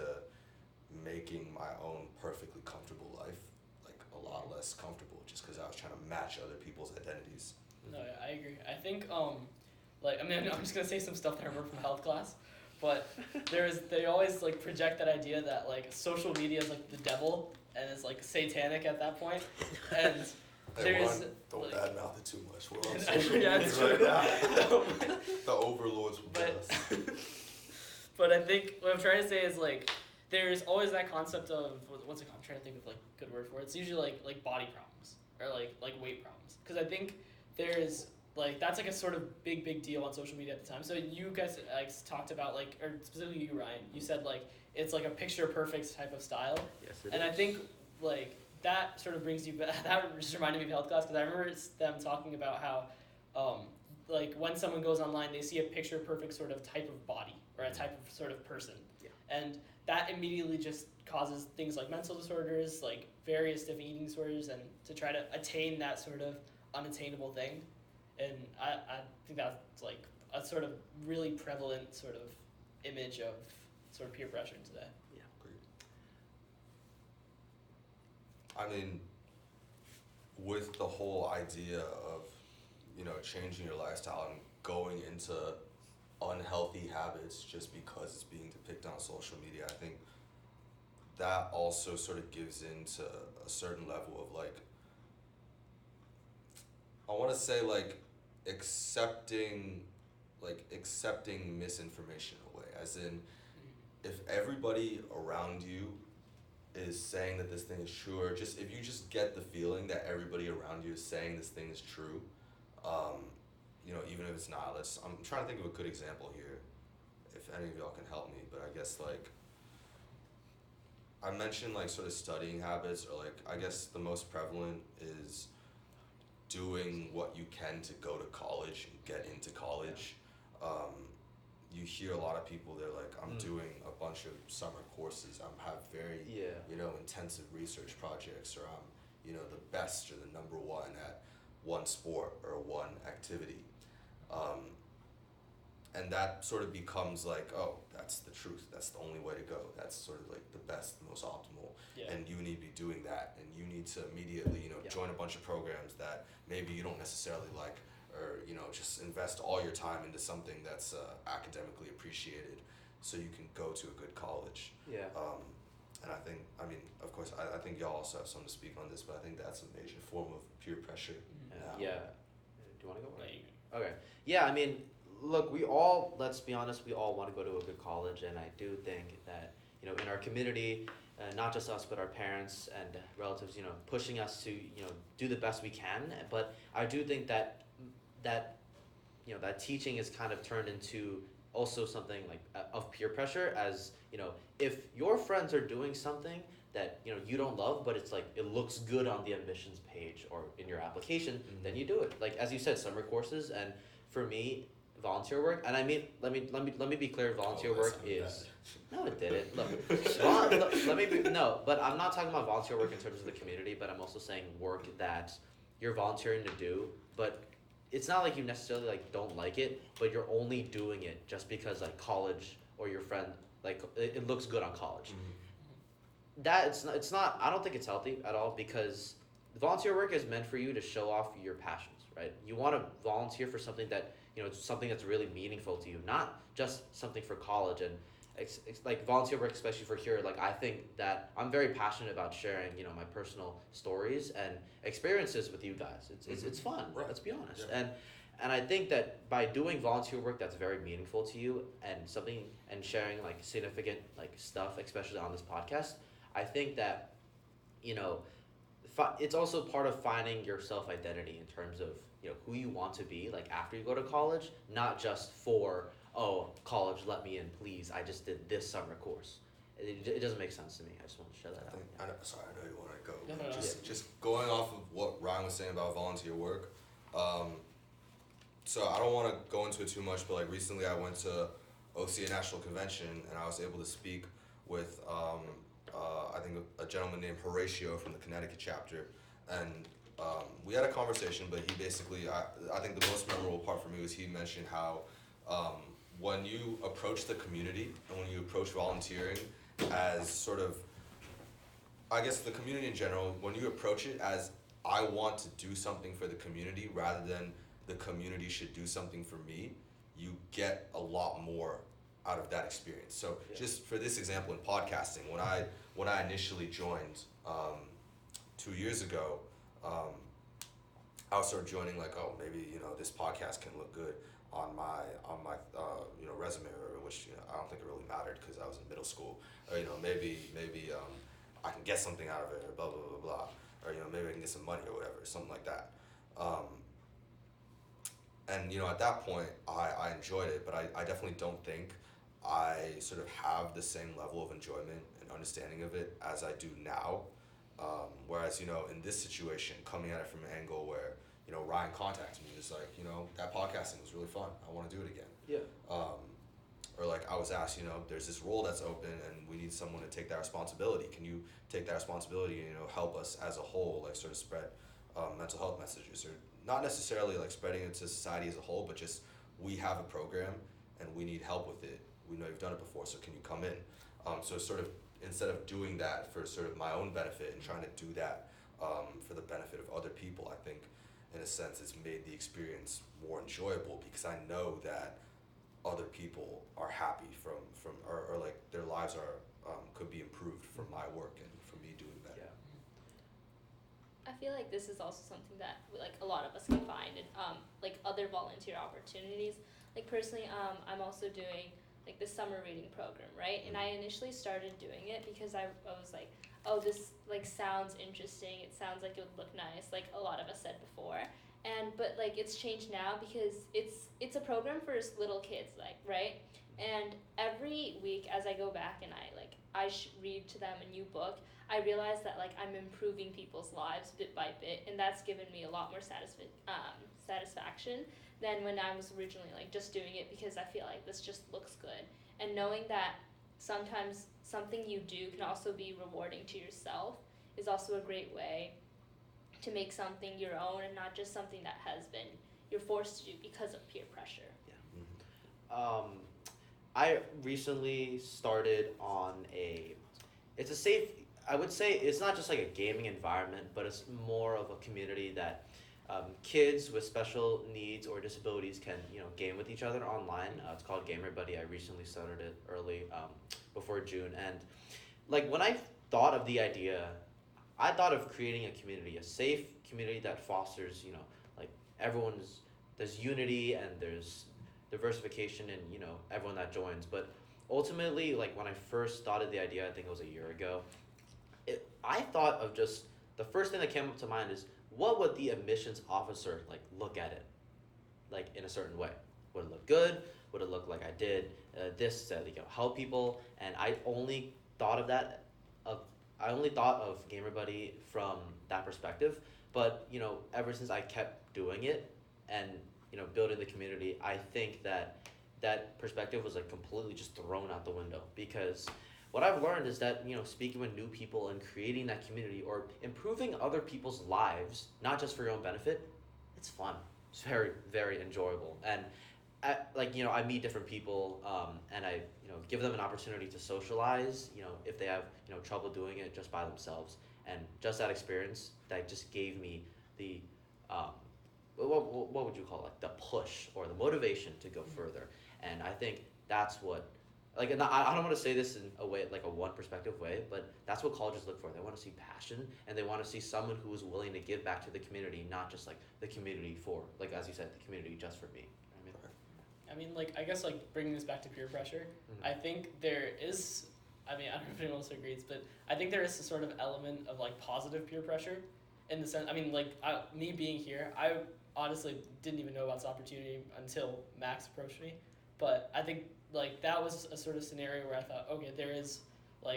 making my own perfectly comfortable life, like, a lot less comfortable, just because I was trying to match other people's identities. No, yeah, I agree. I think, I'm just gonna say some stuff that I remember from health class, but they always like project that idea that like social media is like the devil and is like satanic at that point, and there's don't like, badmouth it too much. We're on social yeah, media it's right true. now. The overlords will get us. But I think what I'm trying to say is like there's always that concept of what's it called? I'm trying to think of like a good word for it. It's usually like body problems or like weight problems, because I think there's like that's like a sort of big deal on social media at the time. So you guys like talked about like, or specifically you, Ryan, you said like it's like a picture perfect type of style. Yes, it and is. I think like that sort of brings you back. That just reminded me of health class, because I remember them talking about how like when someone goes online, they see a picture perfect sort of type of body or a type of sort of person, and that immediately just causes things like mental disorders, like various different eating disorders, and to try to attain that sort of unattainable thing. And I think that's like a sort of really prevalent sort of image of sort of peer pressure today. Yeah. I mean, with the whole idea of, changing your lifestyle and going into unhealthy habits just because it's being depicted on social media, I think that also sort of gives into a certain level of like, I want to say like accepting misinformation away, as in if everybody around you is saying that this thing is true, or just if you just get the feeling that everybody around you is saying this thing is true, even if it's not, I'm trying to think of a good example here, if any of y'all can help me, but I guess like I mentioned like sort of studying habits, or like I guess the most prevalent is doing what you can to go to college and get into college. You hear a lot of people, they're like, I'm doing a bunch of summer courses, I have very intensive research projects, or I'm the best or the number one at one sport or one activity. And that sort of becomes like, oh, that's the truth. That's the only way to go. That's sort of like the best, the most optimal. Yeah. And you need to be doing that. And you need to immediately, Yeah. join a bunch of programs that maybe you don't necessarily like, or, just invest all your time into something that's academically appreciated so you can go to a good college. Yeah. And of course, I think y'all also have something to speak on this, but I think that's a major form of peer pressure. now. Yeah. Do you want to go? No, you- Okay. Yeah, I mean, look, let's be honest, we all want to go to a good college, and I do think that, in our community, not just us, but our parents and relatives, pushing us to, do the best we can. But I do think that teaching is kind of turned into also something like of peer pressure, as, if your friends are doing something that, you don't love, but it's like, it looks good on the admissions page or in your application, Mhm. then you do it. Like, as you said, summer courses, and for me, volunteer work, and I mean, let me be clear, volunteer Oh, that work sounded is, bad. no, it didn't, look, no, but I'm not talking about volunteer work in terms of the community, but I'm also saying work that you're volunteering to do, but it's not like you necessarily like don't like it, but you're only doing it just because like college or your friend, like it looks good on college. Mhm. That it's not I don't think it's healthy at all, because volunteer work is meant for you to show off your passions, right? You want to volunteer for something that, it's something that's really meaningful to you, not just something for college. And like volunteer work, especially for here, like I think that I'm very passionate about sharing, my personal stories and experiences with you guys. It's fun, Right. let's be honest. Yeah. And I think that by doing volunteer work that's very meaningful to you, and sharing like significant like stuff, especially on this podcast, I think that, it's also part of finding your self-identity in terms of, who you want to be like after you go to college, not just for, oh, college, let me in, please, I just did this summer course. It doesn't make sense to me. I just want to share that out. Sorry, I know you want to go. No, no, no. Just going off of what Ryan was saying about volunteer work. So I don't want to go into it too much, but like recently I went to OCA National Convention and I was able to speak with I think a gentleman named Horatio from the Connecticut chapter, and we had a conversation. But he basically, I think the most memorable part for me was he mentioned how when you approach the community and when you approach volunteering as sort of, I guess the community in general, when you approach it as I want to do something for the community rather than the community should do something for me, you get a lot more out of that experience. So Yeah. just for this example in podcasting, when I initially joined 2 years ago, I was sort of joining like, oh, maybe this podcast can look good on my resume, or which I don't think it really mattered because I was in middle school, or maybe I can get something out of it, or blah blah blah blah, or maybe I can get some money or whatever, something like that. And at that point I enjoyed it, but I definitely don't think I sort of have the same level of enjoyment and understanding of it as I do now. Whereas in this situation, coming at it from an angle where Ryan contacted me, just like that podcasting was really fun, I want to do it again. Yeah. Or like I was asked, there's this role that's open and we need someone to take that responsibility. Can you take that responsibility and help us as a whole, like sort of spread mental health messages, or not necessarily like spreading it to society as a whole, but just we have a program and we need help with it. We know you've done it before, so can you come in? So sort of instead of doing that for sort of my own benefit and trying to do that for the benefit of other people, I think in a sense it's made the experience more enjoyable because I know that other people are happy from or like their lives are could be improved from my work and from me doing better. Yeah. I feel like this is also something that like a lot of us can find in like other volunteer opportunities. Like personally, I'm also doing like the summer reading program, right? And I initially started doing it because I was like, oh, this like sounds interesting. It sounds like it would look nice, like a lot of us said before. But like it's changed now because it's a program for little kids, like, right? And every week as I go back and I read to them a new book, I realize that like I'm improving people's lives bit by bit, and that's given me a lot more satisfaction than when I was originally like just doing it because I feel like this just looks good. And knowing that sometimes something you do can also be rewarding to yourself is also a great way to make something your own and not just something that has been you're forced to do because of peer pressure. I recently started on it's a safe, I would say it's not just like a gaming environment, but it's more of a community that kids with special needs or disabilities can, game with each other online. It's called Gamer Buddy. I recently started it early, before June. And like when I thought of the idea, I thought of creating a community, a safe community that fosters, like there's unity and there's diversification and, everyone that joins. But ultimately, like when I first thought of the idea, I think it was a year ago, I thought of just, the first thing that came up to mind is, what would the admissions officer like look at it like in a certain way? Would it look good? Would it look like I did this to help people? And I only thought of Gamer Buddy from that perspective. But ever since I kept doing it and building the community, I think that perspective was like completely just thrown out the window, because what I've learned is that, speaking with new people and creating that community or improving other people's lives, not just for your own benefit, it's fun. It's very, very enjoyable. And I meet different people, and I, give them an opportunity to socialize, if they have, trouble doing it just by themselves. And just that experience, that just gave me the, what would you call it? Like the push or the motivation to go further. And I think that's what, and I don't want to say this in a way, like a one perspective way, but that's what colleges look for. They want to see passion, and they want to see someone who is willing to give back to the community, not just like the community for, like as you said, the community just for me. I guess bringing this back to peer pressure, I think there is, I don't know if anyone else agrees, but I think there is a sort of element of positive peer pressure in the sense, me being here, I honestly didn't even know about this opportunity until Max approached me, but I think that was a sort of scenario where I thought, okay, there is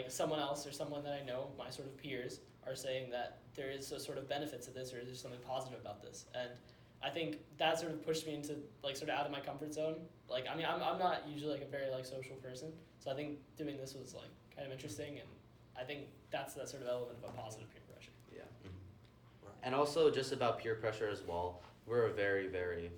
someone else or someone that I know, my sort of peers, are saying that there is a sort of benefit to this or there's something positive about this. And I think that sort of pushed me into sort of out of my comfort zone. I'm not usually a very social person, so I think doing this was kind of interesting, and I think that's that sort of element of a positive peer pressure. Yeah. Mm-hmm. And also just about peer pressure as well, we're a very, very,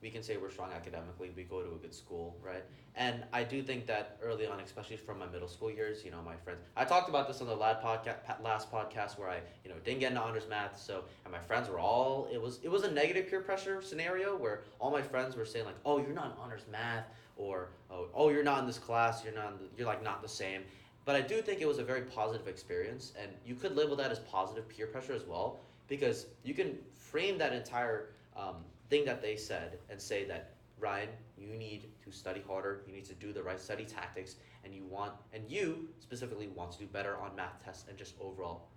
we can say we're strong academically, we go to a good school, right? And I do think that early on, especially from my middle school years, my friends, I talked about this on the last podcast where I, didn't get into honors math, and my friends were all, it was a negative peer pressure scenario where all my friends were saying oh, you're not in honors math, or, oh, you're not in this class, you're not the same. But I do think it was a very positive experience, and you could label that as positive peer pressure as well, because you can frame that entire thing that they said and say that, Ryan, you need to study harder, you need to do the right study tactics, and you specifically want to do better on math tests and just overall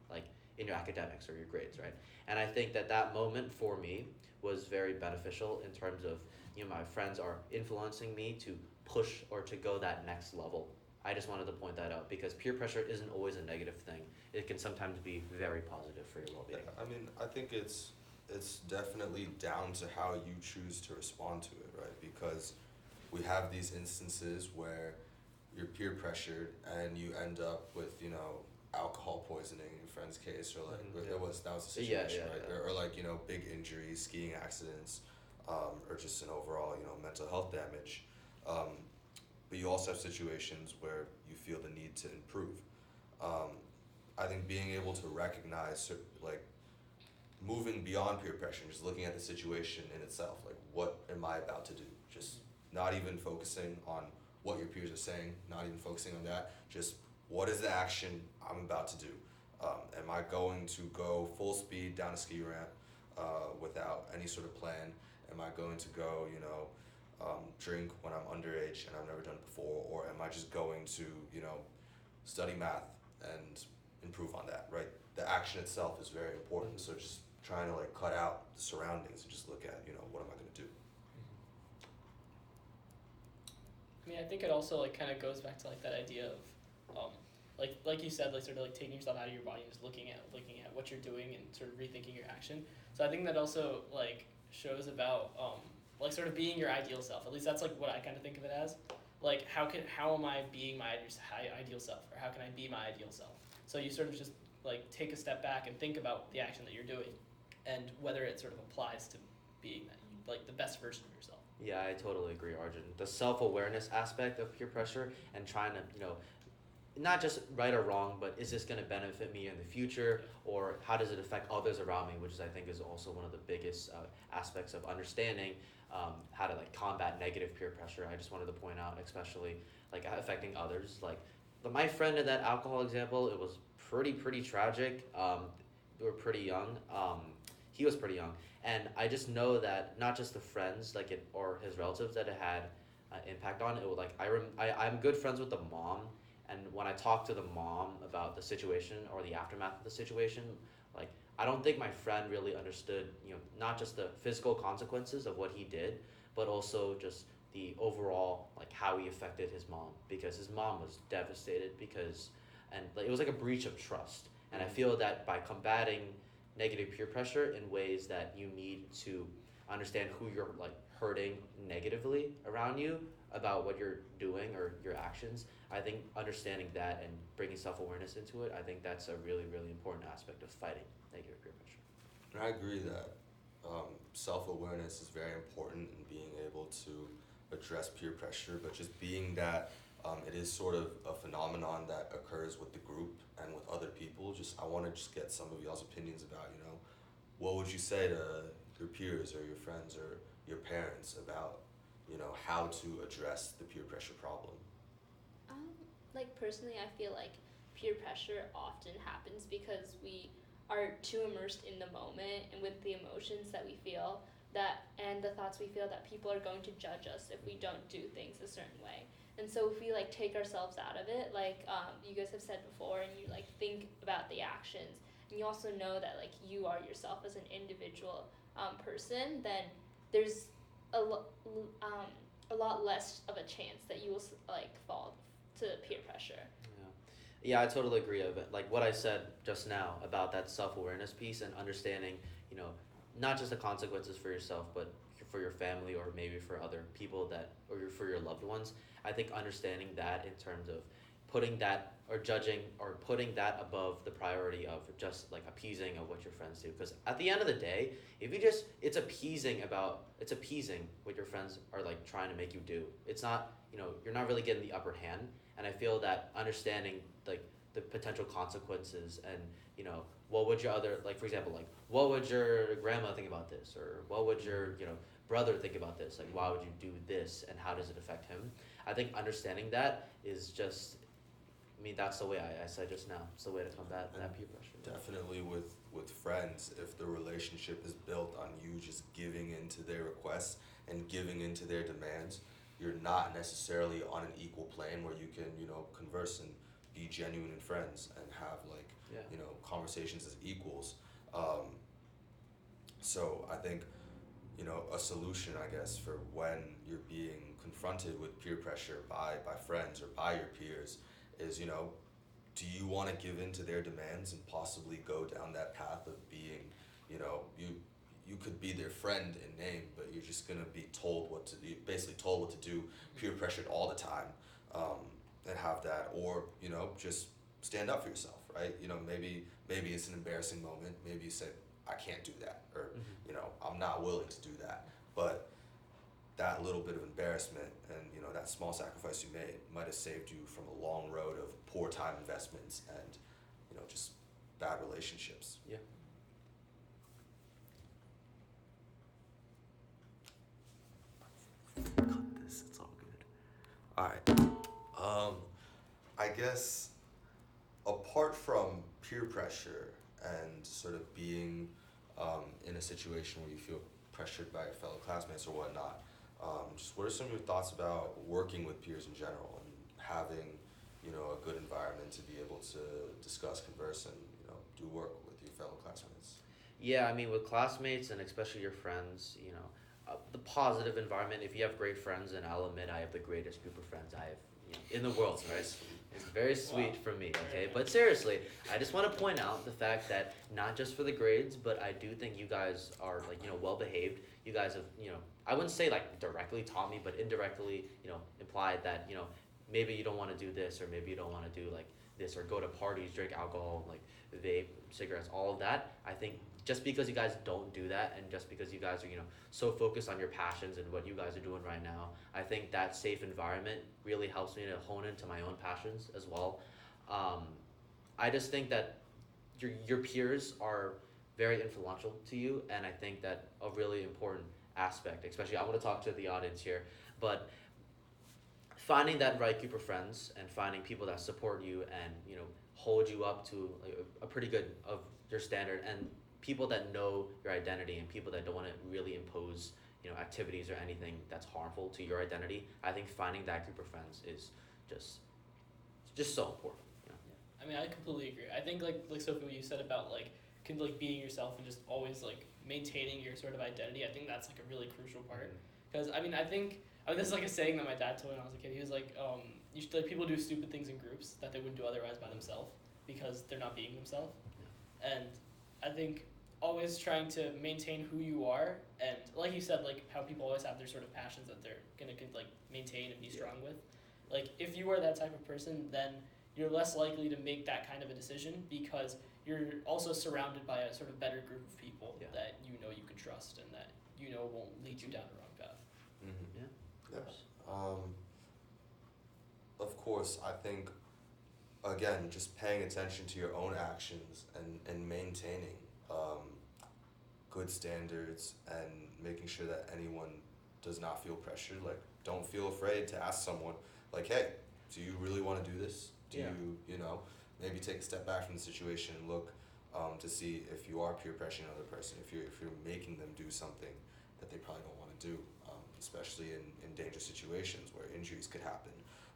in your academics or your grades, right? And I think that moment for me was very beneficial in terms of, my friends are influencing me to push or to go that next level. I just wanted to point that out, because peer pressure isn't always a negative thing. It can sometimes be very positive for your well-being. I think it's definitely down to how you choose to respond to it, right? Because we have these instances where you're peer pressured and you end up with, alcohol poisoning in your friend's case, or that was the situation, right? Or big injuries, skiing accidents, or just an overall, mental health damage. But you also have situations where you feel the need to improve. I think being able to recognize, moving beyond peer pressure, just looking at the situation in itself, what am I about to do? Just not even focusing on what your peers are saying, not even focusing on that, just what is the action I'm about to do? Am I going to go full speed down a ski ramp without any sort of plan? Am I going to go, drink when I'm underage and I've never done it before? Or am I just going to, study math and improve on that, right? The action itself is very important, so just trying to cut out the surroundings and just look at, what am I going to do? I think it also kind of goes back to that idea of like you said, sort of taking yourself out of your body and just looking at what you're doing and sort of rethinking your action. So I think that also shows about sort of being your ideal self. At least that's what I kind of think of it as. How am I being my ideal self, or how can I be my ideal self? So you sort of just take a step back and think about the action that you're doing, and whether it sort of applies to being that, like the best version of yourself. Yeah, I totally agree, Arjun. The self-awareness aspect of peer pressure and trying to, not just right or wrong, but is this going to benefit me in the future, or how does it affect others around me, which is, I think, is also one of the biggest aspects of understanding how to like combat negative peer pressure. I just wanted to point out, especially like affecting others. Like my friend in that alcohol example, it was pretty tragic. We were pretty young. He was pretty young, and I just know that not just the friends like it or his relatives that it had impact on. It was like I'm good friends with the mom. And when I talked to the mom about the situation or the aftermath of the situation, like I don't think my friend really understood, not just the physical consequences of what he did, but also just the overall like how he affected his mom, because his mom was devastated and like, it was like a breach of trust. And I feel that by combating negative peer pressure in ways that you need to understand who you're like hurting negatively around you about what you're doing or your actions, I think understanding that and bringing self-awareness into it, I think that's a really important aspect of fighting negative peer pressure. And I agree that self-awareness is very important in being able to address peer pressure, but just being that it is sort of a phenomenon that occurs with the group and with other people. I want to just get some of y'all's opinions about, what would you say to your peers or your friends or your parents about, how to address the peer pressure problem? Like personally, I feel like peer pressure often happens because we are too immersed in the moment and with the emotions that we feel and the thoughts we feel that people are going to judge us if we don't do things a certain way. And so if we like take ourselves out of it, like you guys have said before, and you like think about the actions, and you also know that like you are yourself as an individual person, then there's a lot less of a chance that you will like fall to peer pressure. Yeah, I totally agree of it. Like what I said just now about that self-awareness piece and understanding, not just the consequences for yourself, but for your family or maybe for other people or for your loved ones. I think understanding that in terms of putting that or judging or putting that above the priority of just like appeasing of what your friends do. Because at the end of the day, if you just, it's appeasing what your friends are like trying to make you do. It's not, you're not really getting the upper hand. And I feel that understanding like the potential consequences and, what would your other, like for example, like what would your grandma think about this? Or what would your, brother think about this? Like why would you do this and how does it affect him? I think understanding that is just, that's the way I said just now. It's the way to combat that peer pressure. Definitely with friends, if the relationship is built on you just giving into their requests and giving into their demands, you're not necessarily on an equal plane where you can, converse and be genuine and friends and have like, conversations as equals. So I think, a solution, I guess, for when you're being confronted with peer pressure by friends or by your peers is, do you want to give in to their demands and possibly go down that path of being, you could be their friend in name, but you're just gonna be basically told what to do, peer pressured all the time, and have that, or just stand up for yourself, right? Maybe it's an embarrassing moment. Maybe you say, I can't do that, or I'm not willing to do that. But that little bit of embarrassment and that small sacrifice you made might have saved you from a long road of poor time investments and just bad relationships. Yeah. Cut this, it's all good. All right. I guess apart from peer pressure and sort of being in a situation where you feel pressured by your fellow classmates or whatnot, just what are some of your thoughts about working with peers in general and having a good environment to be able to discuss, converse, and do work with your fellow classmates? Yeah, with classmates and especially your friends, the positive environment. If you have great friends, and I'll admit I have the greatest group of friends I have in the world, right? It's very sweet for me, okay? But seriously, I just want to point out the fact that not just for the grades, but I do think you guys are well behaved. You guys have, I wouldn't say like directly taught me, but indirectly, implied that, maybe you don't want to do this, or maybe you don't want to do like this, or go to parties, drink alcohol, like vape, cigarettes, all of that. I think just because you guys don't do that, and just because you guys are, you know, so focused on your passions and what you guys are doing right now, I think that safe environment really helps me to hone into my own passions as well. Um, I just think that your peers are very influential to you, and I think that a really important aspect, especially I want to talk to the audience here, but finding that right group of friends and finding people that support you and, you know, hold you up to like a pretty good of your standard, and people that know your identity and people that don't want to really impose, you know, activities or anything that's harmful to your identity. I think finding that group of friends is just so important. You know? I mean, I completely agree. I think like Sophie, what you said about like being yourself and just always like maintaining your sort of identity. I think that's like a really crucial part. Because I mean, this is like a saying that my dad told me when I was a kid. He was like, you should, like, people do stupid things in groups that they wouldn't do otherwise by themselves because they're not being themselves. And I think always trying to maintain who you are, and like you said, like how people always have their sort of passions that they're gonna like maintain and be strong with. Like if you are that type of person, then you're less likely to make that kind of a decision because you're also surrounded by a sort of better group of people that you know you can trust and that you know won't lead you down the wrong path. Yeah. Of course, I think, again, just paying attention to your own actions and maintaining good standards and making sure that anyone does not feel pressured. Like, don't feel afraid to ask someone, like, hey, do you really want to do this? Do you know, maybe take a step back from the situation and look to see if you are peer pressuring another person, if you're making them do something that they probably don't want to do, especially in dangerous situations where injuries could happen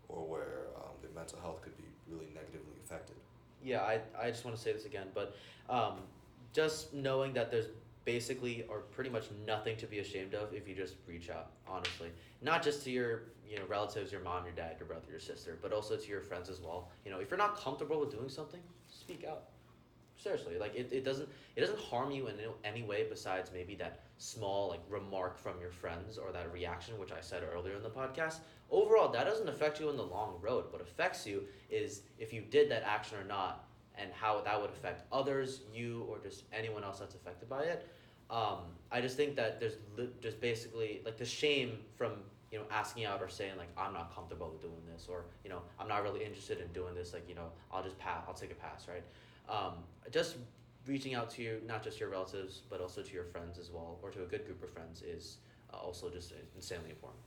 or where their mental health could be really negatively affected. Yeah, I just want to say this again, but just knowing that there's basically or pretty much nothing to be ashamed of if you just reach out, honestly. Not just to your, you know, relatives, your mom, your dad, your brother, your sister, but also to your friends as well. You know, if you're not comfortable with doing something, speak out. Seriously, like it doesn't harm you in any way besides maybe that small like remark from your friends or that reaction, which I said earlier in the podcast. Overall, that doesn't affect you in the long road. What affects you is if you did that action or not, and how that would affect others, you, or just anyone else that's affected by it. I just think that there's just basically like the shame from, you know, asking out or saying like I'm not comfortable with doing this, or, you know, I'm not really interested in doing this, like, you know, I'll take a pass, right? Just reaching out to your, not just your relatives, but also to your friends as well, or to a good group of friends is also just insanely important.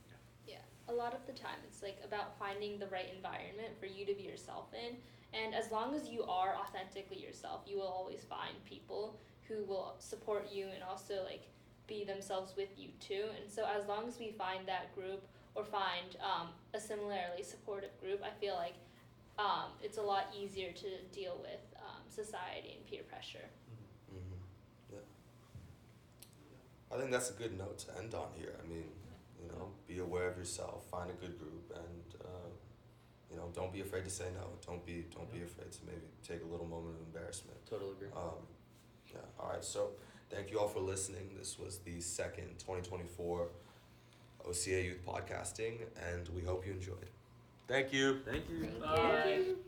Yeah, a lot of the time it's like about finding the right environment for you to be yourself in, and as long as you are authentically yourself, you will always find people who will support you and also like be themselves with you too. And so as long as we find that group or find a similarly supportive group, I feel like it's a lot easier to deal with society and peer pressure. Yeah. I think that's a good note to end on here. I mean, you know, be aware of yourself, find a good group, and you know, don't be afraid to say no. Don't be afraid to maybe take a little moment of embarrassment. Totally agree. Yeah. All right. So thank you all for listening. This was the second 2024 OCA Youth Podcasting, and we hope you enjoyed. Thank you. Thank you. Thank Bye. you.